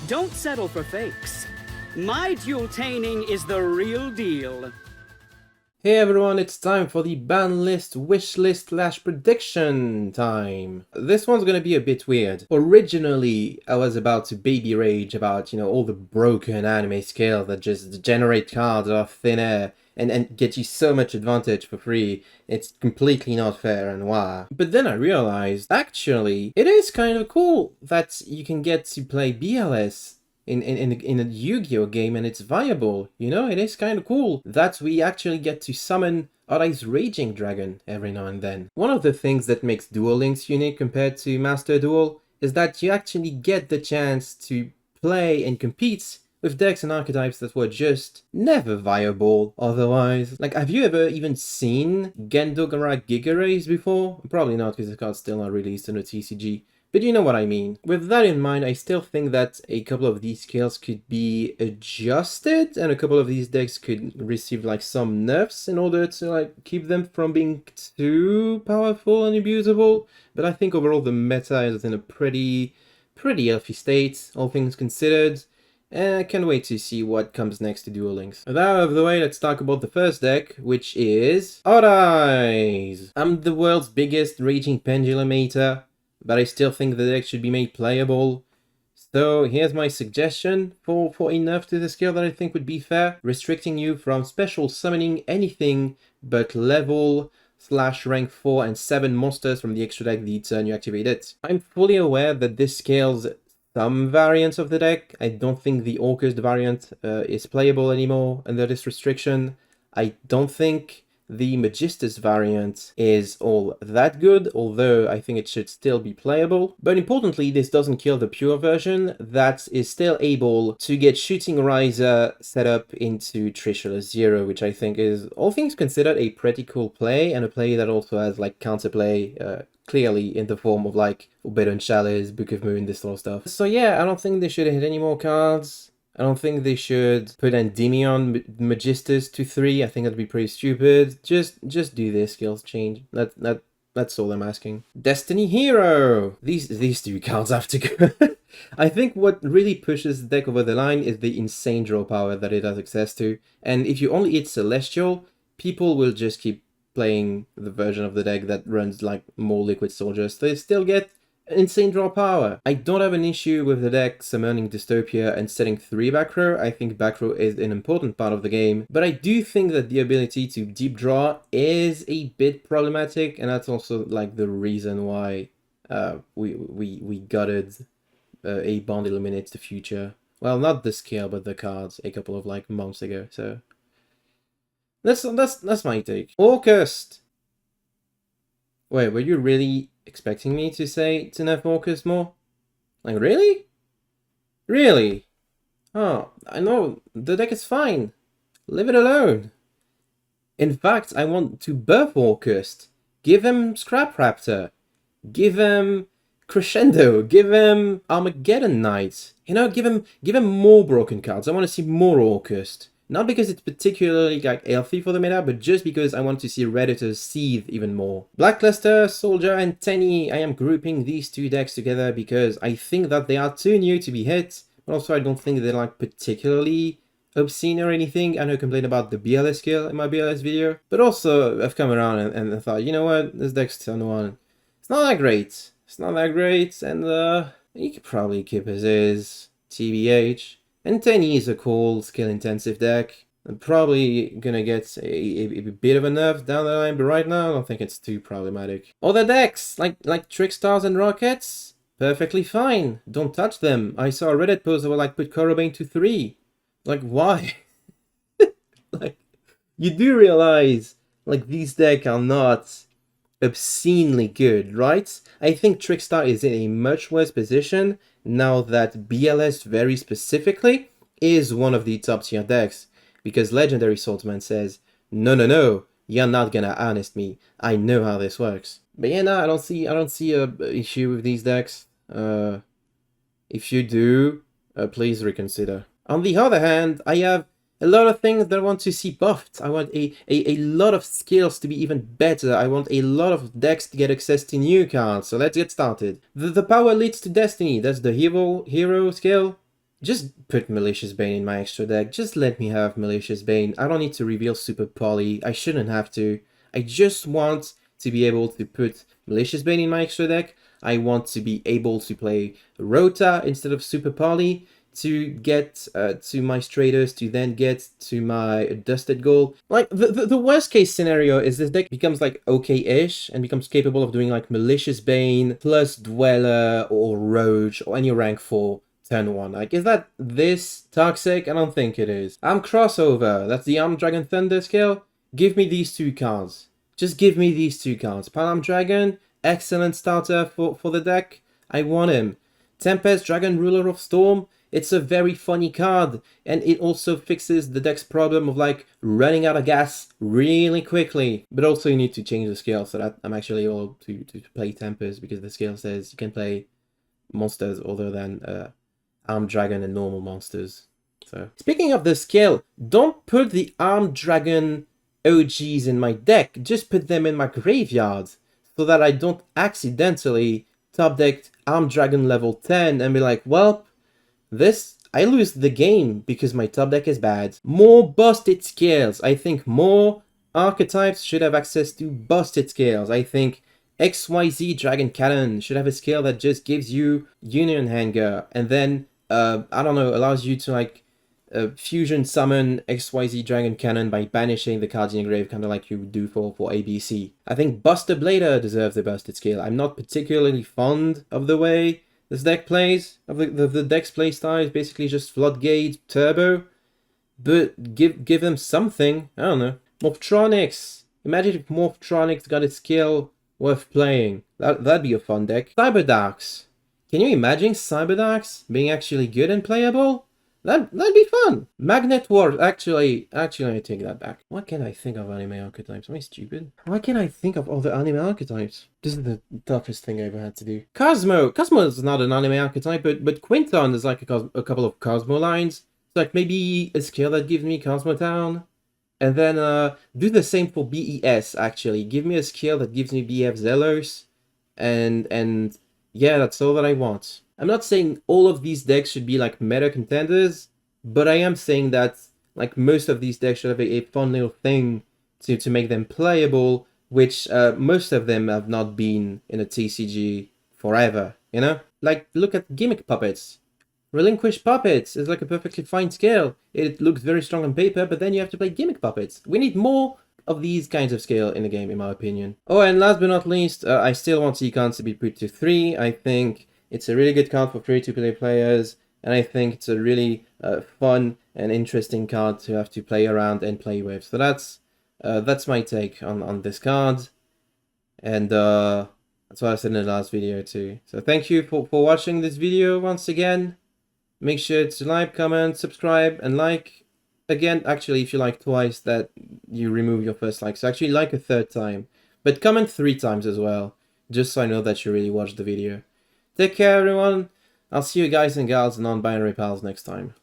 Don't settle for fakes. My duel-taining is the real deal. Hey everyone, it's time for the ban list, wish list / prediction time. This one's gonna be a bit weird. Originally, I was about to baby rage about, all the broken anime skills that just generate cards out of thin air and get you so much advantage for free. It's completely not fair and why. But then I realized, actually, it is kind of cool that you can get to play BLS in a Yu-Gi-Oh game, and it's viable. It is kind of cool that we actually get to summon Arai's Raging Dragon every now and then. One of the things that makes Duel Links unique compared to Master Duel is that you actually get the chance to play and compete with decks and archetypes that were just never viable otherwise. Like, have you ever even seen Gendogara Giga Rays before? Probably not, because the card's still not released in a TCG. But you know what I mean. With that in mind, I still think that a couple of these skills could be adjusted, and a couple of these decks could receive like some nerfs in order to keep them from being too powerful and abusable. But I think overall the meta is in a pretty healthy state, all things considered. And I can't wait to see what comes next to Duel Links. With that out of the way, let's talk about the first deck, which is Arai's. I'm the world's biggest Raging Pendulum hater, but I still think the deck should be made playable. So here's my suggestion for a nerf to the skill that I think would be fair. Restricting you from special summoning anything but level / rank 4 and 7 monsters from the extra deck the turn you activate it. I'm fully aware that this scales some variants of the deck. I don't think the Orcust variant is playable anymore under this restriction. I don't think the Magistus variant is all that good, although I think it should still be playable. But importantly, this doesn't kill the pure version that is still able to get Shooting Riser set up into Trishula Zero, which I think is, all things considered, a pretty cool play, and a play that also has counterplay clearly in the form of Forbidden Chalice, Book of Moon, this sort of stuff. So yeah, I don't think they should hit any more cards. I don't think they should put Endymion Magistus to 3. I think that'd be pretty stupid. Just do their skills change. That's all I'm asking. Destiny Hero! These two cards have to go. I think what really pushes the deck over the line is the insane draw power that it has access to. And if you only hit Celestial, people will just keep playing the version of the deck that runs more Liquid Soldiers. They still get insane draw power. I don't have an issue with the deck summoning Dystopia and setting 3 back row. I think back row is an important part of the game, but I do think that the ability to deep draw is a bit problematic, and that's also the reason why we gutted a Bond Illuminates the Future. Well, not the skill, but the cards a couple of months ago. So that's my take. Orcust. Wait, were you really expecting me to say to nerf Orcust more? Really? Really? Oh, I know, the deck is fine. Leave it alone. In fact, I want to buff Orcust. Give him Scrap Raptor. Give him Crescendo. Give him Armageddon Knight. Give him more broken cards. I want to see more Orcust. Not because it's particularly healthy for the meta, but just because I want to see Redditors seethe even more. Blackluster, Soldier, and Tenny. I am grouping these two decks together because I think that they are too new to be hit, but also I don't think they're particularly obscene or anything. I know I complained about the BLS skill in my BLS video, but also I've come around and thought, you know what, this deck's turn 1. It's not that great. It's not that great, and you could probably keep as is, TBH. And Tenny is a cool, skill-intensive deck. I'm probably gonna get a bit of a nerf down the line, but right now I don't think it's too problematic. Other decks, like Trickstars and Rockets, perfectly fine. Don't touch them. I saw a Reddit post that would put Corobane to 3. Why? You do realize, these decks are not obscenely good, right? I think Trickstar is in a much worse position now that BLS very specifically is one of the top tier decks, because Legendary Swordsman says, no, you're not gonna honest me. I know how this works. But yeah, no, I don't see a issue with these decks. If you do, please reconsider. On the other hand, I have a lot of things that I want to see buffed. I want a lot of skills to be even better. I want a lot of decks to get access to new cards. So let's get started. The power leads to destiny. That's the hero skill. Just put Malicious Bane in my extra deck. Just let me have Malicious Bane. I don't need to reveal Super Poly. I shouldn't have to. I just want to be able to put Malicious Bane in my extra deck. I want to be able to play Rota instead of Super Poly to get to my Stratos, to then get to my Dusted Gold. Like, the worst case scenario is this deck becomes like okay-ish and becomes capable of doing like Malicious Bane plus Dweller or Roach or any rank 4 turn 1. Like, is that this toxic? I don't think it is. Arm Crossover, that's the Arm Dragon Thunder skill. Give me these 2 cards. Just give me these 2 cards. Palm Dragon, excellent starter for the deck. I want him. Tempest Dragon Ruler of Storm, it's a very funny card, and it also fixes the deck's problem of like running out of gas really quickly. But also you need to change the scale so that I'm actually able to play Tempest, because the scale says you can play monsters other than Armed Dragon and normal monsters. So speaking of the scale, don't put the Armed Dragon OGs in my deck, just put them in my graveyard so that I don't accidentally top deck Armed Dragon level 10 and be like, well, I lose the game because my top deck is bad. More busted scales. I think more archetypes should have access to busted scales. I think XYZ Dragon Cannon should have a scale that just gives you Union Hanger and then, I don't know, allows you to like fusion summon XYZ Dragon Cannon by banishing the cards in your grave, kind of like you would do for ABC. I think Buster Blader deserves the busted scale. I'm not particularly fond of the way this deck plays, of the deck's playstyle is basically just Floodgate Turbo, but give them something. I don't know. Morphtronics. Imagine if Morphtronics got a skill worth playing. That'd be a fun deck. Cyberdarks. Can you imagine Cyberdarks being actually good and playable? That'd be fun. Magnet Wars. Actually, I take that back. What can I think of anime archetypes? Am I stupid? Why can't I think of other anime archetypes? This is the toughest thing I ever had to do. Cosmo. Cosmo is not an anime archetype, but Quinton is like a couple of Cosmo lines. It's like maybe a skill that gives me Cosmo Town. And then do the same for BES, actually. Give me a skill that gives me BF Zelos. And yeah, that's all that I want. I'm not saying all of these decks should be like meta contenders, but I am saying that like most of these decks should have a fun little thing to make them playable, which most of them have not been in a TCG forever, you know? Like, look at Gimmick Puppets. Relinquish Puppets is like a perfectly fine scale. It looks very strong on paper, but then you have to play Gimmick Puppets. We need more of these kinds of scale in the game, in my opinion. Oh, and last but not least, I still want Econs to be put to 3. I think it's a really good card for free-to-play players, and I think it's a really fun and interesting card to have to play around and play with. So that's my take on this card, and that's what I said in the last video too. So thank you for watching this video once again. Make sure to like, comment, subscribe, and like. Again, actually, if you like twice, that you remove your first like. So actually like a 3rd time, but comment 3 times as well, just so I know that you really watched the video. Take care, everyone. I'll see you guys and gals and non-binary pals next time.